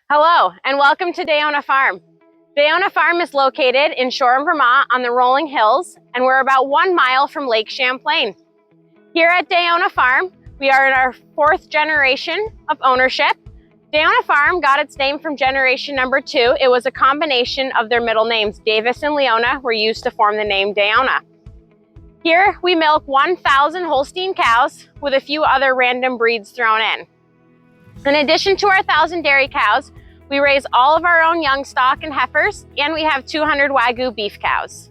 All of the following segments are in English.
Hello, and welcome to Daona Farm. Daona Farm is located in Shoreham, Vermont on the rolling hills, and we're about 1 mile from Lake Champlain. Here at Daona Farm, we are in our 4th generation of ownership. Daona Farm got its name from generation number 2. It was a combination of their middle names. Davis and Leona were used to form the name Daona. Here we milk 1,000 Holstein cows with a few other random breeds thrown in. In addition to our 1,000 dairy cows, we raise all of our own young stock and heifers, and we have 200 Wagyu beef cows.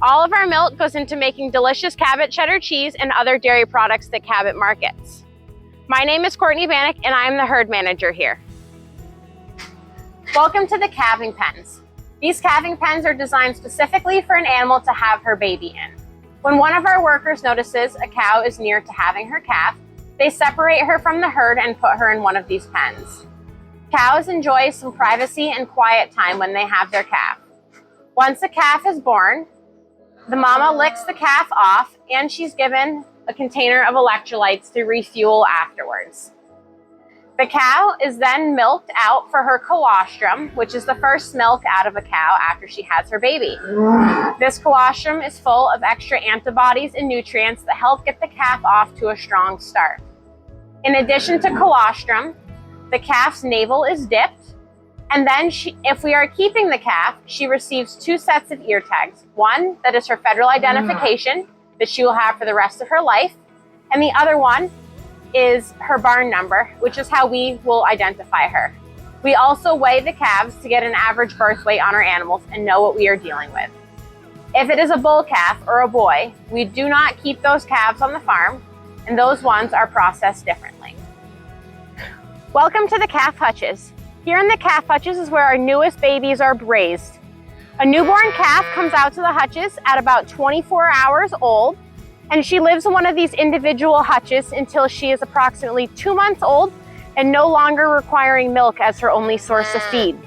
All of our milk goes into making delicious Cabot cheddar cheese and other dairy products that Cabot markets. My name is Courtney Bannock, and I'm the herd manager here. Welcome to the calving pens. These calving pens are designed specifically for an animal to have her baby in. When one of our workers notices a cow is near to having her calf, they separate her from the herd and put her in one of these pens. Cows enjoy some privacy and quiet time when they have their calf. Once a calf is born, the mama licks the calf off and she's given a container of electrolytes to refuel afterwards. The cow is then milked out for her colostrum, which is the first milk out of a cow after she has her baby. This colostrum is full of extra antibodies and nutrients that help get the calf off to a strong start. In addition to colostrum, the calf's navel is dipped, and then if we are keeping the calf, she receives 2 sets of ear tags. One that is her federal identification that she will have for the rest of her life, and the other one is her barn number, which is how we will identify her. We also weigh the calves to get an average birth weight on our animals and know what we are dealing with. If it is a bull calf or a boy, we do not keep those calves on the farm, and those ones are processed differently. Welcome to the calf hutches. Here in the calf hutches is where our newest babies are raised. A newborn calf comes out to the hutches at about 24 hours old, and she lives in one of these individual hutches until she is approximately 2 months old and no longer requiring milk as her only source of feed.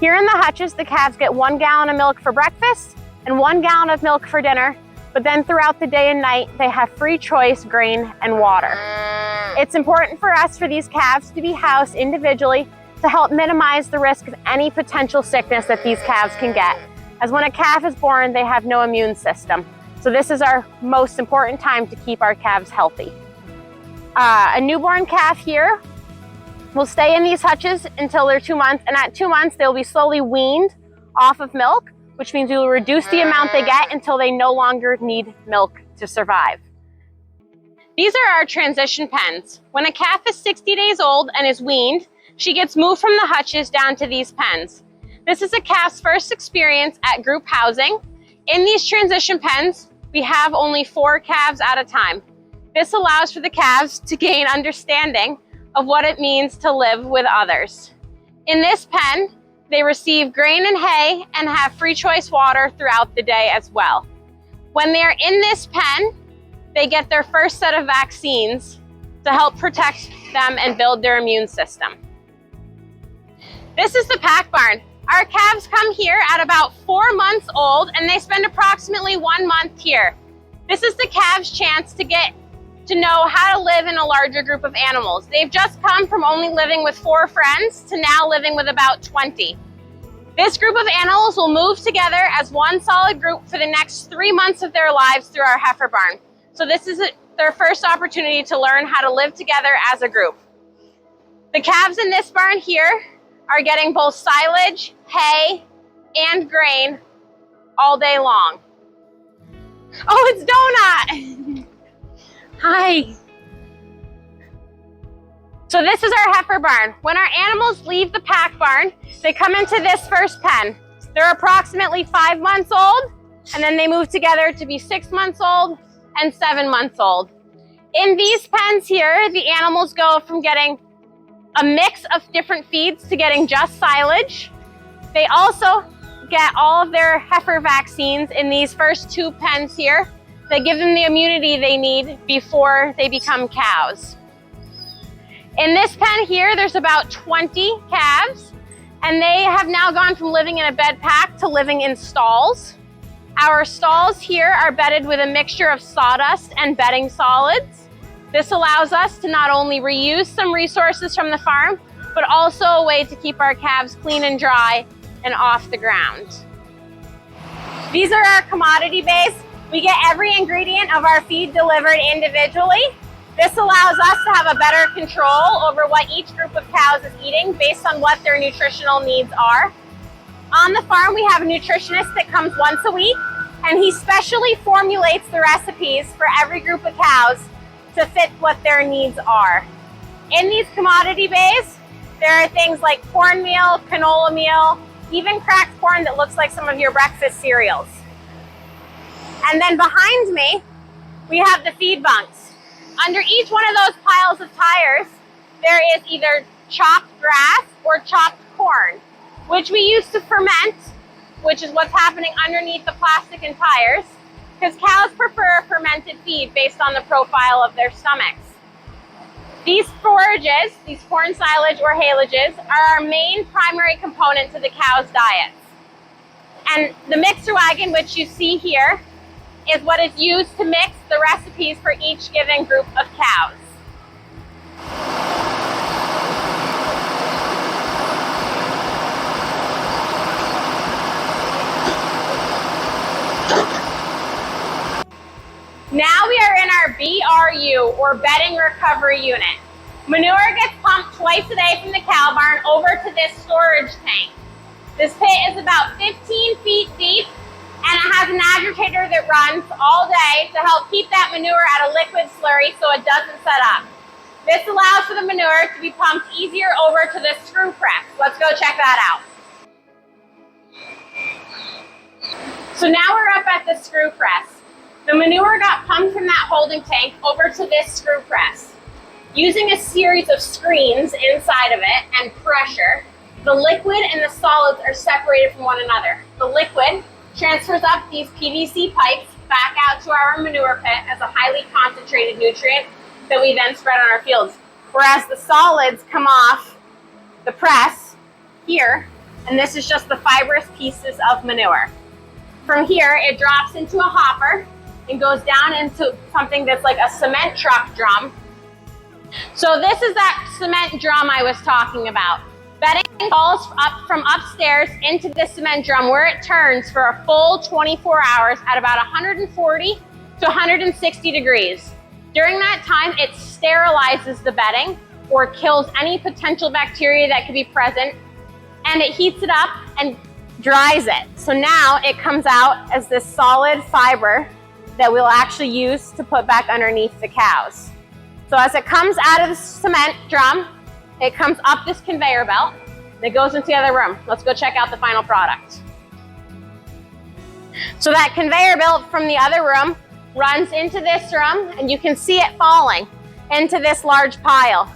Here in the hutches, the calves get 1 gallon of milk for breakfast and 1 gallon of milk for dinner, but then throughout the day and night, they have free choice grain and water. It's important for us for these calves to be housed individually to help minimize the risk of any potential sickness that these calves can get, as when a calf is born, they have no immune system. So this is our most important time to keep our calves healthy. A newborn calf here will stay in these hutches until they're 2 months, and at 2 months, they'll be slowly weaned off of milk, which means we will reduce the amount they get until they no longer need milk to survive. These are our transition pens. When a calf is 60 days old and is weaned, she gets moved from the hutches down to these pens. This is a calf's first experience at group housing. In these transition pens, we have only 4 calves at a time. This allows for the calves to gain understanding of what it means to live with others. In this pen, they receive grain and hay and have free choice water throughout the day as well. When they are in this pen, they get their first set of vaccines to help protect them and build their immune system. This is the pack barn. Our calves come here at about 4 months old, and they spend approximately 1 month here. This is the calves' chance to get to know how to live in a larger group of animals. They've just come from only living with 4 friends to now living with about 20. This group of animals will move together as one solid group for the next 3 months of their lives through our heifer barn. So this is their first opportunity to learn how to live together as a group. The calves in this barn here are getting both silage, hay, and grain all day long. Oh, it's Daona! Hi. So this is our heifer barn. When our animals leave the pack barn, they come into this first pen. They're approximately 5 months old, and then they move together to be 6 months old and 7 months old. In these pens here, the animals go from getting a mix of different feeds to getting just silage. They also get all of their heifer vaccines in these first 2 pens here that give them the immunity they need before they become cows. In this pen here, there's about 20 calves, and they have now gone from living in a bed pack to living in stalls. Our stalls here are bedded with a mixture of sawdust and bedding solids. This allows us to not only reuse some resources from the farm, but also a way to keep our calves clean and dry and off the ground. These are our commodity bays. We get every ingredient of our feed delivered individually. This allows us to have a better control over what each group of cows is eating based on what their nutritional needs are. On the farm, we have a nutritionist that comes once a week, and he specially formulates the recipes for every group of cows to fit what their needs are. In these commodity bays, there are things like cornmeal, canola meal, even cracked corn that looks like some of your breakfast cereals. And then behind me, we have the feed bunks. Under each one of those piles of tires, there is either chopped grass or chopped corn, which we use to ferment, which is what's happening underneath the plastic and tires, because cows prefer fermented feed based on the profile of their stomachs. These forages, these corn silage or haylage, are our main primary component to the cows' diets. And the mixer wagon, which you see here, is what is used to mix the recipes for each given group of cows. Now we are in our BRU, or bedding recovery unit. Manure gets pumped twice a day from the cow barn over to this storage tank. This pit is about 15 feet deep, and it has an agitator that runs all day to help keep that manure at a liquid slurry so it doesn't set up. This allows for the manure to be pumped easier over to the screw press. Let's go check that out. So now we're up at the screw press. The manure got pumped from that holding tank over to this screw press. Using a series of screens inside of it and pressure, the liquid and the solids are separated from one another. The liquid transfers up these PVC pipes back out to our manure pit as a highly concentrated nutrient that we then spread on our fields. Whereas the solids come off the press here, and this is just the fibrous pieces of manure. From here, it drops into a hopper and goes down into something that's like a cement truck drum. So this is that cement drum I was talking about. Bedding falls up from upstairs into the cement drum where it turns for a full 24 hours at about 140 to 160 degrees. During that time, it sterilizes the bedding or kills any potential bacteria that could be present, and it heats it up and dries it. So now it comes out as this solid fiber that we'll actually use to put back underneath the cows. So as it comes out of the cement drum, it comes up this conveyor belt that goes into the other room. Let's go check out the final product. So that conveyor belt from the other room runs into this room, and you can see it falling into this large pile.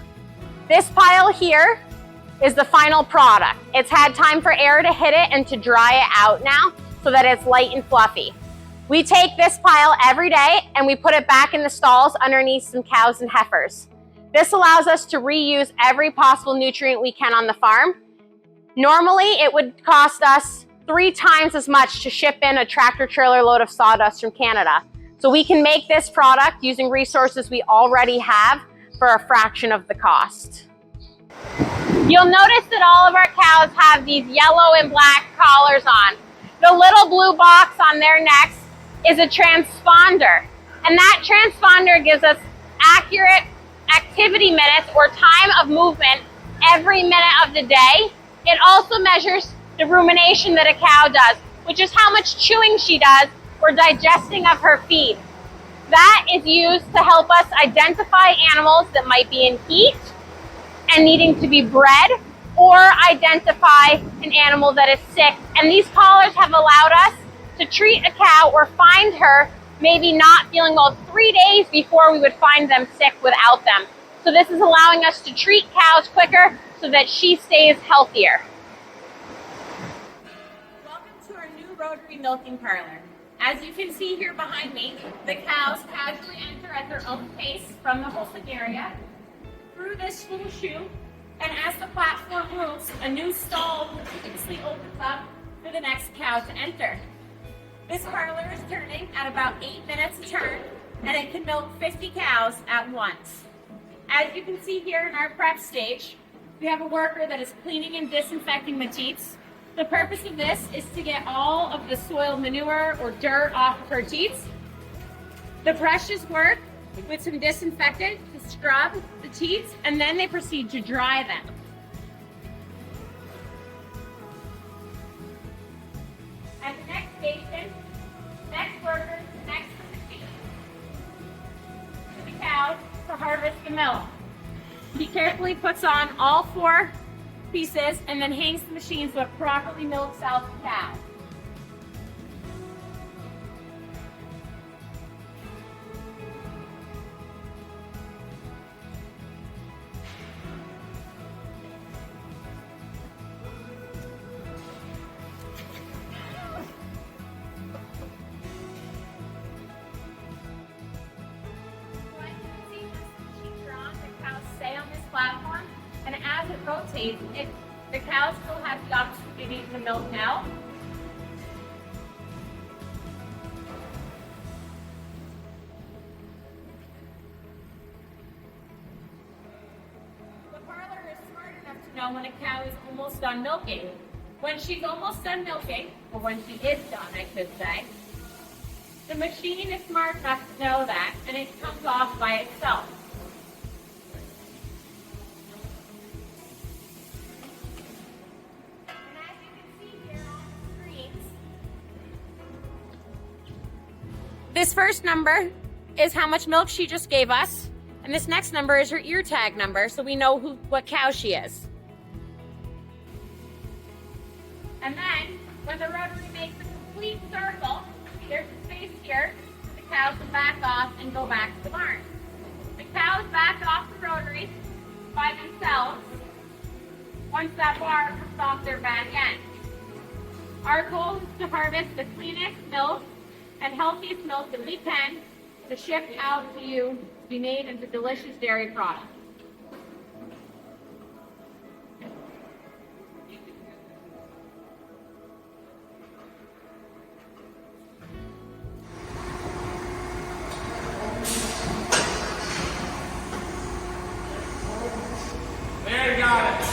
This pile here is the final product. It's had time for air to hit it and to dry it out now so that it's light and fluffy. We take this pile every day and we put it back in the stalls underneath some cows and heifers. This allows us to reuse every possible nutrient we can on the farm. Normally, it would cost us 3 times as much to ship in a tractor trailer load of sawdust from Canada. So we can make this product using resources we already have for a fraction of the cost. You'll notice that all of our cows have these yellow and black collars on. The little blue box on their necks is a transponder, and that transponder gives us accurate activity minutes or time of movement every minute of the day. It also measures the rumination that a cow does, which is how much chewing she does or digesting of her feed. That is used to help us identify animals that might be in heat and needing to be bred, or identify an animal that is sick. And these collars have allowed us to treat a cow or find her maybe not feeling well 3 days before we would find them sick without them. So this is allowing us to treat cows quicker so that she stays healthier. Welcome to our new Rotary milking parlor. As you can see here behind me, the cows casually enter at their own pace from the holding area through this little chute, and as the platform moves, a new stall continuously opens up for the next cow to enter. This parlor is turning at about 8 minutes a turn, and it can milk 50 cows at once. As you can see here in our prep stage, We have a worker that is cleaning and disinfecting the teats. The purpose of this is to get all of the soiled manure or dirt off of her teats. The brushes work with some disinfectant to scrub the teats, and then they proceed to dry them. At the next station, next worker next to the cow to harvest the milk. He carefully puts on all 4 pieces and then hangs the machine so it properly milks out the cow. Platform, and as it rotates, the cow still has the opportunity to milk now. The parlor is smart enough to know when a cow is almost done milking. When she's almost done milking, or when she is done, I should say, the machine is smart enough to know that, and it comes off by itself. This first number is how much milk she just gave us, and this next number is her ear tag number, so we know what cow she is. And then, when the rotary makes a complete circle, there's a space here for the cows to back off and go back to the barn. The cows back off the rotary by themselves once that bar comes off their back end. Our goal is to harvest the cleanest milk and healthiest milk that we can to ship out to you to be made into delicious dairy products. There, got it.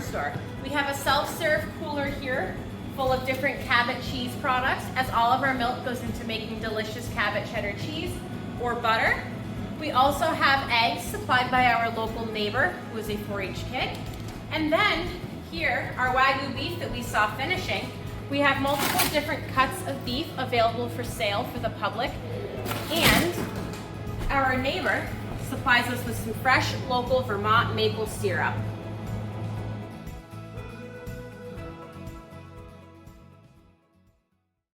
Store. We have a self-serve cooler here full of different Cabot cheese products, as all of our milk goes into making delicious Cabot cheddar cheese or butter. We also have eggs supplied by our local neighbor who is a 4-H kid. And then here, our Wagyu beef that we saw finishing, we have multiple different cuts of beef available for sale for the public. And our neighbor supplies us with some fresh local Vermont maple syrup.